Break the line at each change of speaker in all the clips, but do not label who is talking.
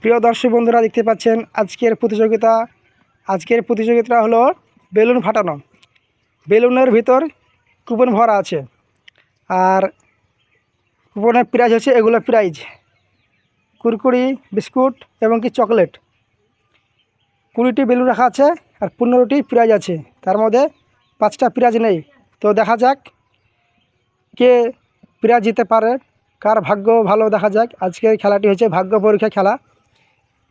প্রিয় দর্শক বন্ধুরা দেখতে পাচ্ছেন আজকের প্রতিযোগিতা হলো বেলুন ফাটানো। বেলুনের ভিতর কুপন ভরা আছে, আর কুপনের প্রাইজ হচ্ছে এগুলো প্রাইজ: কুরকুরি, বিস্কুট এবং কি চকলেট। 20টি বেলুন রাখা আছে আর 15টি প্রাইজ আছে, তার মধ্যে 5টা প্রাইজ নেই। তো দেখা যাক কে প্রাইজ জিতে পারে, কার ভাগ্য ভালো। দেখা যাক, আজকের খেলাটি হচ্ছে ভাগ্য পরীক্ষা খেলা।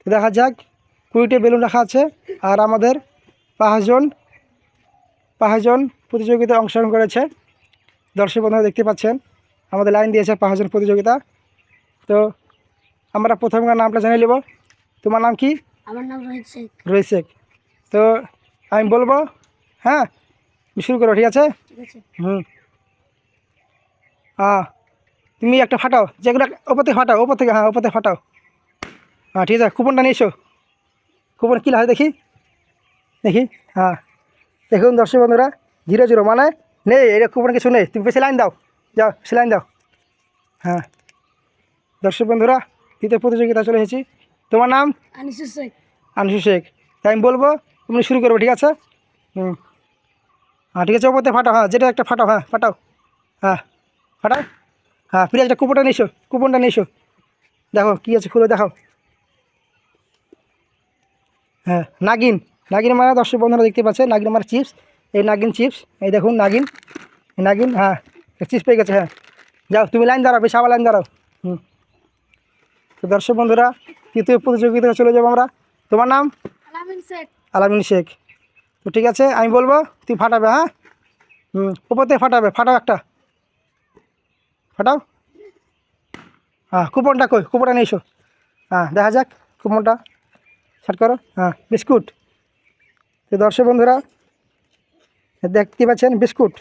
দেখা যাক, 20টি বেলুন রাখা আছে আর আমাদের 5জন প্রতিযোগিতায় অংশগ্রহণ করেছে। দর্শক বন্ধুরা দেখতে পাচ্ছেন আমাদের লাইন দিয়েছে 5জন প্রতিযোগিতা। তো আমরা প্রথমে নামটা জেনে নেব। তোমার নাম কি?
আমার নাম রোহিত শেখ।
রোহিত শেখ। তো আমি বলবো, হ্যাঁ, শুরু করো, ঠিক আছে? তুমি একটা ফাটাও, যেগুলো ওপর থেকে ফাটাও, ওপর থেকে, হ্যাঁ, ওপর থেকে ফাটাও। হ্যাঁ, ঠিক আছে, কুপনটা নিয়ে এসো। কুপন কী লাগে দেখি। হ্যাঁ, দেখুন দর্শক বন্ধুরা, 0-0 মানে নেই, এটা কুপন কিছু নেই। তুমি বেশি লাইন দাও, যাও সে লাইন দাও। হ্যাঁ, দর্শক বন্ধুরা, দ্বিতীয় প্রতিযোগিতা চলে এসেছি। তোমার নাম?
আনিসুর শেখ।
আনিসুর শেখ। তাই আমি বলবো, তুমি শুরু করবো, ঠিক আছে? হ্যাঁ, ঠিক আছে, ওপর থেকে ফাটাও। হ্যাঁ, যেটা একটা ফাটাও, হ্যাঁ ফাটাও, হ্যাঁ ফাটাও। হ্যাঁ, প্লিজ একটা কুপনটা নিয়ে এসো, কুপনটা নিয়ে এসো। দেখো কী আছে, খুলে দেখাও। হ্যাঁ, নাগিন। নাগিন মানে দর্শক বন্ধুরা দেখতে পাচ্ছে, নাগিন মানে চিপস। এই নাগিন চিপস, এই দেখুন নাগিন, এই নাগিন। হ্যাঁ, চিপস পেয়ে গেছে। হ্যাঁ, যাও তুমি লাইন দাঁড়াও, বেশ আবার লাইন দাঁড়াও। তো দর্শক বন্ধুরা, তৃতীয় প্রতিযোগিতা চলে যাবো আমরা। তোমার নাম?
আলামিন শেখ।
আলামিন শেখ। তো ঠিক আছে, আমি বলবো, তুমি ফাটাবে। হ্যাঁ, উপর থেকে ফাটাবে, ফাটাও একটা, ফাটাও। হ্যাঁ, কুপনটা কই, কুপনটা নিয়ে এসো। হ্যাঁ, দেখা যাক কুপনটা, সেট করো। হ্যাঁ, বিস্কুট। তো দর্শক বন্ধুরা দেখতে পাচ্ছেন বিস্কুট।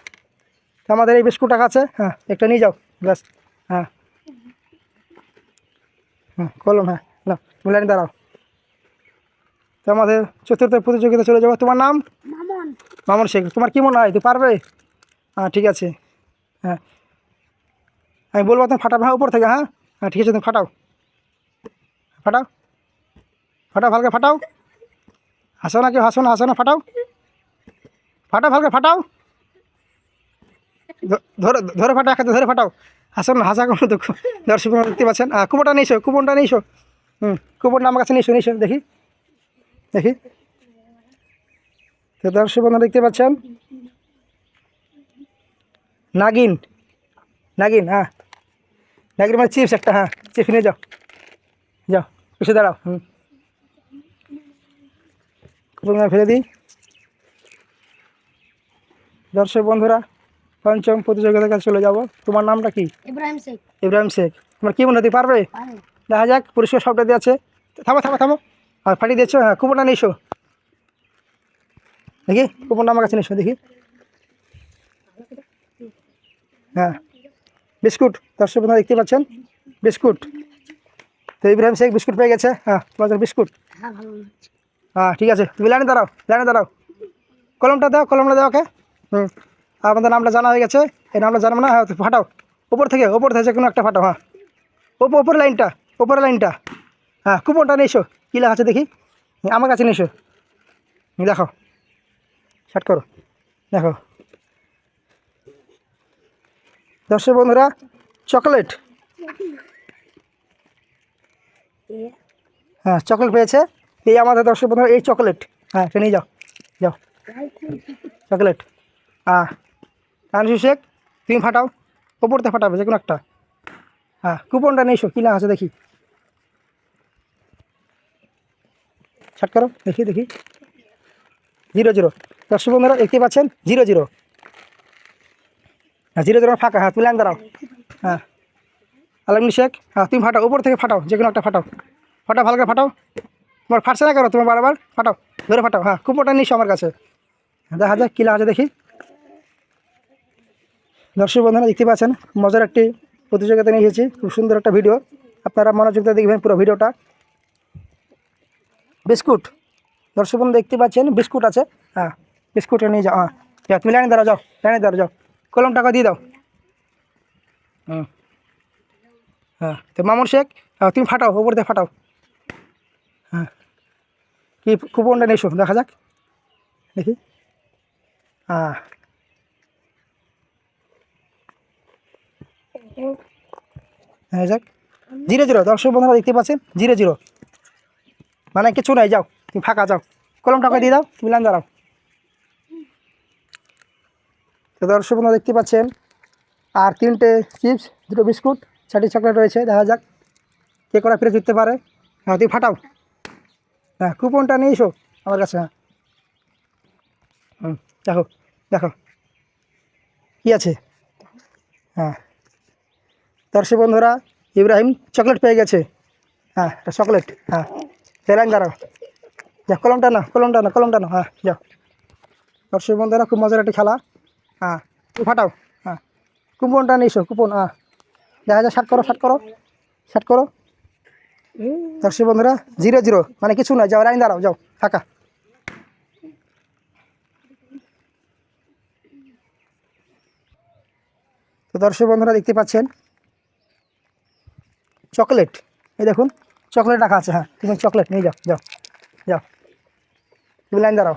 তো আমাদের এই বিস্কুট টাকা আছে। হ্যাঁ, একটা নিয়ে যাও, ব্যাস। হ্যাঁ, কলম। হ্যাঁ, না, তুমি লাইনে দাঁড়াও। তো আমাদের চতুর্থ প্রতিযোগিতা চলে যাবো। তোমার নাম?
মামুন।
মামুন শেখ। তোমার কী মনে হয়, তুই পারবে? হ্যাঁ, ঠিক আছে। হ্যাঁ, আমি বলবো তুমি ফাটাবে। হ্যাঁ, উপর থেকে। হ্যাঁ, হ্যাঁ, ঠিক আছে, তুমি ফাটাও, ফাটাও, ফাটাও, ভালকে ফাটাও। হাসো না, কেউ হাসো না, হাসো না, ফাটাও, ফাটাও, ভালকে ফাটাও। ধরে ধরে ফাটাও, একটা ধরে ফাটাও। হাসো না, হাসা কোনো দুঃখ। দর্শক দেখতে পাচ্ছেন। কুপনটা নিয়েছো, কুপনটা নিয়েছো। কুপনটা আমার কাছে নিয়েছো, নিয়েছো, দেখি, দেখি। তো দর্শক বন্ধুরা দেখতে পাচ্ছেন নাগিন। নাগিন, হ্যাঁ, নাগিন মানে চিপস একটা। হ্যাঁ, চিপস নিয়ে যাও, যাও, এসে দাঁড়াও। কুপন ফেলে দিই। দর্শক বন্ধুরা, পঞ্চম প্রতিযোগিতার কাছে চলে যাব। তোমার নামটা কি?
ইব্রাহিম শেখ।
ইব্রাহিম শেখ। তোমার কী মনে হতে পারবে? দেখা যাক, পরিষ্কার সবটা দিয়ে আছে। থামো, থামো, থামো। আর ফাটিয়ে দিয়েছো। হ্যাঁ, কুপনটা নিয়েছো, দেখি, কুপনটা আমার কাছে নিয়েছো, দেখি। হ্যাঁ, বিস্কুট। দর্শক বন্ধুরা দেখতে পাচ্ছেন বিস্কুট। তো ইব্রাহিম শেখ বিস্কুট পেয়ে গেছে। হ্যাঁ, তোমাদের বিস্কুট।
হ্যাঁ, ভালো লাগছে।
হ্যাঁ, ঠিক আছে, তুমি লাইনে দাঁড়াও, লাইনে দাঁড়াও। কলমটা দাও, কলমটা দাও ওকে। আমাদের নামটা জানা হয়ে গেছে। এই নামটা জানবো না। হ্যাঁ, ফাটাও, ওপর থেকে যে কোনো একটা ফাটাও। হ্যাঁ, ওপরের লাইনটা, ওপরের লাইনটা। হ্যাঁ, কুপনটা নিয়ে এসো, কী লেখা আছে দেখি। আমার কাছে নিয়ে এসো, দেখো, শার্ট করো, দেখো। দর্শক বন্ধুরা, চকলেট। হ্যাঁ, চকলেট পেয়েছে। এই আমাদের দর্শক বন্ধুরা, এই চকলেট। হ্যাঁ, সে নিয়ে যাও, যাও, চকলেট। হ্যাঁ, আনিসুর শেখ, তুমি ফাটাও, ওপরতে ফাটাবে যে কোনো একটা। হ্যাঁ, কুপনটা নিয়ে এসো, কী লেখা আছে দেখি, শার্ট করো, দেখি, দেখি। 0-0। দর্শক বন্ধুরা দেখতে পাচ্ছেন 0-0। হ্যাঁ, 0-0 ফাঁকা। হ্যাঁ, তুমি লাইন দাঁড়াও। হ্যাঁ, আলামিন শেখ। হ্যাঁ, তুমি ফাটাও, উপর থেকে ফাটাও, যে কোনো একটা ফাটাও, ফাটাও, ভালো করে ফাটাও। তোমার ফাটছে না করো, তোমার বারবার ফাটাও, ধরে ফাটাও। হ্যাঁ, কুপনটা নিস আমার কাছে। দেখা যাক কী আছে দেখি। দর্শক বন্ধুরা দেখতে পাচ্ছেন মজার একটি প্রতিযোগিতা নিয়ে এসেছি, খুব সুন্দর একটা ভিডিও। আপনারা মনোযোগ দিয়ে দেখবেন পুরো ভিডিওটা। বিস্কুট। দর্শক বন্ধু দেখতে পাচ্ছেন বিস্কুট আছে। হ্যাঁ, বিস্কুটটা নিয়ে যাও। হ্যাঁ, যাও, তুমি লাইনে দাঁড়াও, যাও, লাইনে দাঁড়াও, যাও, কলম টাকা দিয়ে দাও। হ্যাঁ, তো মামুন শেখ, তুমি ফাটাও, ওপর দিয়ে ফাটাও। হ্যাঁ কি কুপনটা নিয়ে এসো দেখা যাক দেখি। হ্যাঁ হ্যাঁ যাক 0-0 দর্শক বন্ধুরা দেখতে পাচ্ছেন 0-0 মানে কিছু নাই, যাও তুমি ফাঁকা যাও, কলমটা দিয়ে দাও, তুমি লাইন দাঁড়াও। তো দর্শক বন্ধুরা দেখতে পাচ্ছেন আর 3টে চিপস, 2টো বিস্কুট, 4টি চকলেট রয়েছে, দেখা যাক কে করা ফিরে জিততে পারে। হ্যাঁ তুই ফাটাও, হ্যাঁ কুপনটা নিয়ে এসো আমার কাছে। হ্যাঁ দেখো দেখো কী আছে। হ্যাঁ দর্শক বন্ধুরা ইব্রাহিম চকলেট পেয়ে গেছে। হ্যাঁ এটা চকলেট। হ্যাঁ লাইন দাঁড়াও, যা কলমটা না কলমটা না কলমটা না, হ্যাঁ যাও। দর্শক বন্ধুরা খুব মজার একটি খেলা। হ্যাঁ তুই ফাটাও, হ্যাঁ কুপনটা নিয়ে এসো, কুপন। হ্যাঁ দেখা যায়, ষাট করো ষাট করো ষাট করো। দর্শক বন্ধুরা 0-0 মানে কিছু নয়, যাও লাইন দাঁড়াও, যাও ফাঁকা। তো দর্শক বন্ধুরা দেখতে পাচ্ছেন চকলেট, এই দেখুন চকলেট রাখা আছে। হ্যাঁ তুমি চকলেট নিয়ে যাও, যাও যাও, তুমি লাইন দাঁড়াও।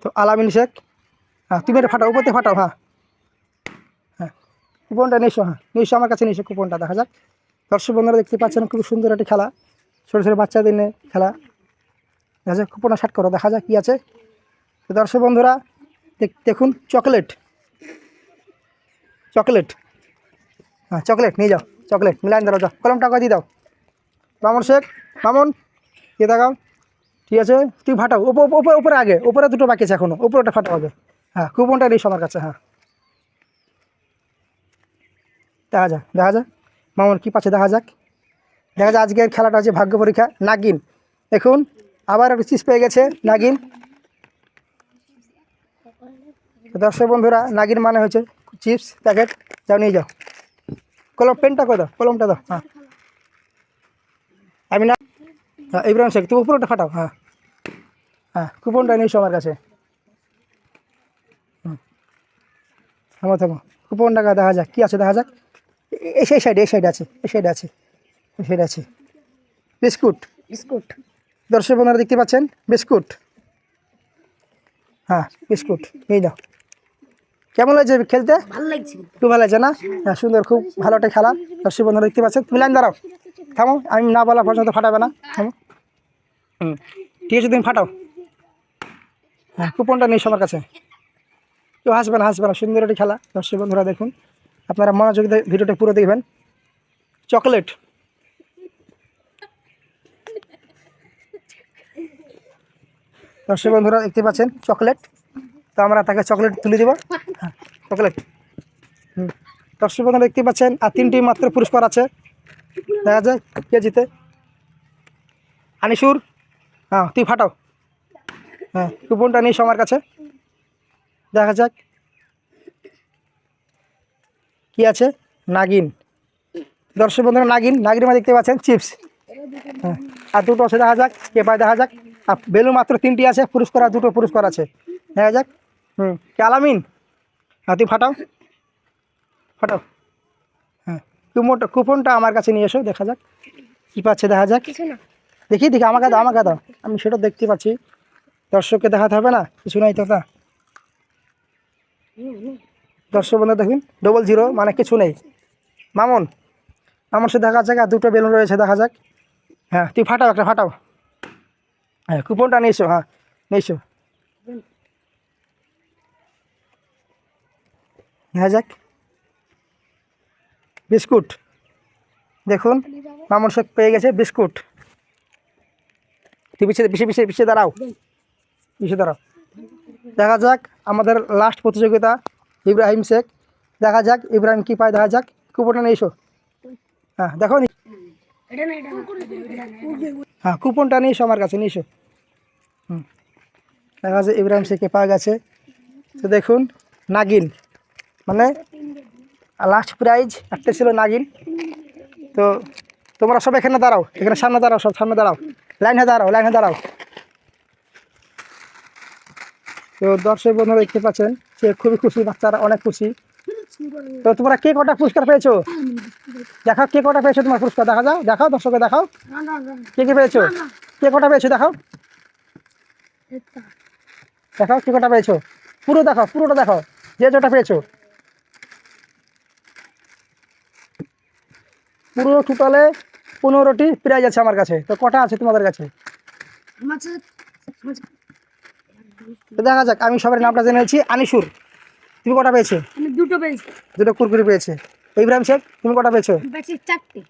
তো আলামিন শেখ, হ্যাঁ তুমি এটা ফাটাও, উপরতে ফাটাও। হ্যাঁ হ্যাঁ কুপনটা নিয়ে এসো, হ্যাঁ নিয়ে এসো আমার কাছে, নিয়ে এসো কুপনটা, দেখা যাক। দর্শক বন্ধুরা দেখতে পাচ্ছেন খুব সুন্দর একটি খেলা, ছোটো ছোটো বাচ্চাদের নিয়ে খেলা। দেখা যাক কুপনটা ষাট করো, দেখা যাক কী আছে। তো দর্শক বন্ধুরা দেখুন চকলেট, চকলেট, হ্যাঁ চকলেট নিয়ে যাও, চকলেট মিলাইন দাও, যাও কলম টাকা দিয়ে দাও। মামুন শেখ, মামুন দিয়ে দেখাও, ঠিক আছে তুই ফাটাও, উপরে আগে, উপরে 2টো বাকি আছে এখনও, উপরেটা ফাটাও হবে। হ্যাঁ কুপনটা নিস আমার কাছে। হ্যাঁ দেখা যাক, দেখা যাক মামুন কী পাচ্ছে, দেখা যাক। দেখা যাক আজকের খেলাটা হচ্ছে ভাগ্য পরীক্ষা। নাগিন দেখুন আবার একটা চিজ পেয়ে গেছে নাগিন। দর্শক বন্ধুরা নাগিন মানে হচ্ছে চিপস প্যাকেট, যাও নিয়ে যাও। কলম পেনটা করে দাও, কলমটা দাও। হ্যাঁ আমি না, হ্যাঁ ইব্রাহিম শেখ তুমি উপরটা ফাটাও। হ্যাঁ হ্যাঁ কুপনটা নিস আমার কাছে। থামো থামো, কুপনটা দেখা যাক কী আছে, দেখা যাক। সেই সাইডে, এই সাইডে আছে, এই সাইডে আছে, এই সাইডে আছে বিস্কুট,
বিস্কুট।
দর্শক বন্ধুরা দেখতে পাচ্ছেন বিস্কুট। হ্যাঁ বিস্কুট নিয়ে যাও। কেমন লাগছে খেলতে?
ভালো লাগছে কিন্তু।
খুব ভালো লাগছে না? হ্যাঁ সুন্দর, খুব ভালো একটা খেলা। দর্শক বন্ধুরা দেখতে পাচ্ছেন, তুমি লাইন দাঁড়াও, থামো আমি না বলা পর্যন্ত ফাটাবে না, থামো। ঠিক আছে তুমি ফাটাও। হ্যাঁ কুপনটা নিস আমার কাছে, কেউ হাসবে না, হাসবে না, সুন্দর একটি খেলা। দর্শক বন্ধুরা দেখুন, আপনারা মনোযোগ দিয়ে ভিডিওটা পুরো দেখবেন। চকলেট, দর্শক বন্ধুরা দেখতে পাচ্ছেন চকলেট, তো আমরা তাকে চকলেট তুলে দেবো। হ্যাঁ চকলেট। দর্শক বন্ধুরা দেখতে পাচ্ছেন আর 3টি মাত্র পুরস্কার আছে, দেখা যায় কে জিতে। আনিসুর, হ্যাঁ তুই ফাটাও। হ্যাঁ কুপনটা নিস আমার কাছে, দেখা যাক কি আছে। নাগিন, দর্শক বন্ধুরা নাগিন, নাগিনের মধ্যে দেখতে পাচ্ছেন চিপস। হ্যাঁ আর 2টো আছে, দেখা যাক কে পায়, দেখা যাক। আর বেলুন মাত্র 3টি আছে, পুরস্কার আর 2টো পুরস্কার আছে, দেখা যাক। কে আলামিন, হ্যাঁ তুই ফাটাও, ফাটাও। হ্যাঁ কুপনটা আমার কাছে নিয়ে এসো, দেখা যাক কী পাচ্ছে, দেখা যাক।
কিছু না।
দেখি দেখি আমাকে দাও, আমাকে দাও, আমি সেটা দেখতে পাচ্ছি, দর্শককে দেখাতে হবে না, কিছু নাই তো তা। দর্শক বন্ধু দেখুন 0-0 মানে কিছু নেই। মামুন, আমার সাথে দেখা যাক, আর 2টো বেলুন রয়েছে, দেখা যাক। হ্যাঁ তুই ফাটাও, একটা ফাটাও। হ্যাঁ কুপনটা নিয়ে এসো, হ্যাঁ নিয়ে এসো, দেখা যাক। বিস্কুট, দেখুন মামুন শেখ পেয়ে গেছে বিস্কুট। তুই পিছিয়ে পিছিয়ে পিছিয়ে পিছিয়ে দাঁড়াও, পিছিয়ে দাঁড়াও। দেখা যাক আমাদের লাস্ট প্রতিযোগিতা ইব্রাহিম শেখ, দেখা যাক ইব্রাহিম কী পায়, দেখা যাক। কুপনটা নিয়ে এসো, হ্যাঁ দেখো নি,
এটা না, এটা না।
হ্যাঁ কুপনটা নিয়ে এসো আমার কাছে, নিয়ে এসো। দেখা যাচ্ছে ইব্রাহিম শেখকে পাওয়া গেছে। তো দেখুন নাগিন মানে লাস্ট প্রাইজ একটা ছিল নাগিন। তো তোমরা সব এখানে দাঁড়াও, এখানে সামনে দাঁড়াও, সব সামনে দাঁড়াও, লাইনে দাঁড়াও, লাইনে দাঁড়াও। তো দর্শক বন্ধুরা দেখতে পাচ্ছেন সে খুবই খুশি, বাচ্চারা অনেক খুশি, তো তোমরা কে কটা পুরস্কার পেয়েছো? দেখাও কে কটা পেয়েছো, তোমার পুরস্কার দেখা যাও, দেখাও দর্শককে দেখাও কে কে পেয়েছো, কে কটা পেয়েছো দেখাও, দেখাও কে কটা পেয়েছো, পুরো দেখাও, পুরোটা দেখাও, যে যেটা পেয়েছো। পুরো টোটালে 15টি প্রাইজ আছে আমার কাছে। তো কটা আছে তোমাদের কাছে? তো দেখা যাক, আমি সবার নামটা জেনেছি। আনিসুর, তুমি কটা পেয়েছো?
আমি দুটো পেয়েছি।
দুটো কুরকুরি পেয়েছে। ইব্রাহিম শেখ, তুমি কটা পেয়েছো?
পেয়েছি 4টে।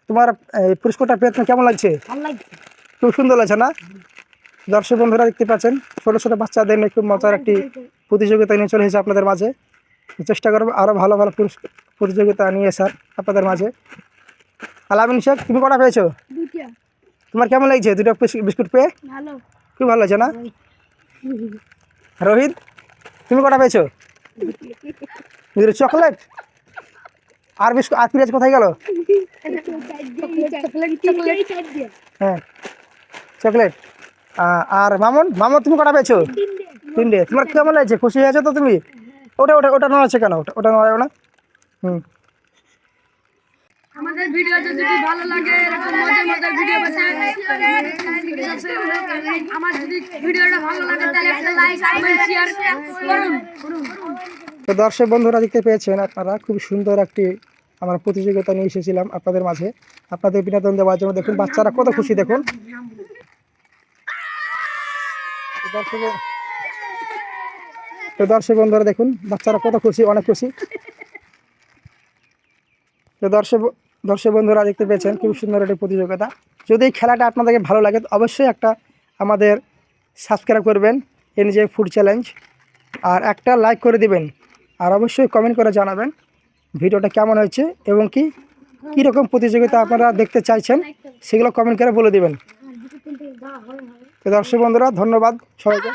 তোমার এই পুরস্কারটা পেয়ে তোমার কেমন লাগছে?
ভালো লাগছে।
খুব সুন্দর লাগছে না? দর্শক বন্ধুরা দেখতে পাচ্ছেন, ছোটো ছোটো বাচ্চাদের নিয়ে খুব মজার একটি প্রতিযোগিতা নিয়ে চলে এসেছে আপনাদের মাঝে। চেষ্টা করবো আরও ভালো ভালো প্রতিযোগিতা নিয়ে স্যার আপনাদের মাঝে। আলামিন শেখ, তুমি কটা পেয়েছো?
দুটো।
তোমার কেমন লাগছে দুটো বিস্কুট পেয়ে?
ভালো।
খুব ভালো লাগছে না? রোহিত, তুমি কটা পেয়েছো? দুটো চকলেট আর বিস্কুট আর পিঁয়াজ কোথায় গেল? হ্যাঁ চকলেট। আর মামুন, মামুন তুমি কটা পেয়েছো? 3টে। তোমার কেমন লাগছে, খুশি হয়েছো তো তুমি? ওটা ওটা ওটা নড়াচ্ছে কেন? ওটা ওটা নড়ায় না।
আমাদের ভিডিও যদি ভালো লাগে, এরকম মজার মজার ভিডিও পেতে আমার যদি ভিডিওটা ভালো লাগে তাহলে একটা লাইক কমেন্ট শেয়ার করুন।
তো দর্শক বন্ধুরা দেখতে পেয়েছেন আপনারা, খুব সুন্দর একটি আমরা প্রতিযোগিতা নিয়ে এসেছিলাম আপনাদের মাঝে, আপনাদের বিনোদন দেওয়ার জন্য। দেখুন বাচ্চারা কত খুশি, দেখুন। তো দর্শক বন্ধুরা দেখুন বাচ্চারা কত খুশি, অনেক খুশি। তো দর্শক বন্ধুরা দেখতে পেয়েছেন খুব সুন্দর একটি প্রতিযোগিতা। যদি এই খেলাটা আপনাদেরকে ভালো লাগে তো অবশ্যই একটা আমাদের সাবস্ক্রাইব করবেন এনজে ফুড চ্যালেঞ্জ, আর একটা লাইক করে দিবেন, আর অবশ্যই কমেন্ট করে জানাবেন ভিডিওটা কেমন হয়েছে এবং কীরকম প্রতিযোগিতা আপনারা দেখতে চাইছেন সেগুলো কমেন্ট করে বলে দিবেন। তো দর্শক বন্ধুরা ধন্যবাদ সবাইকে।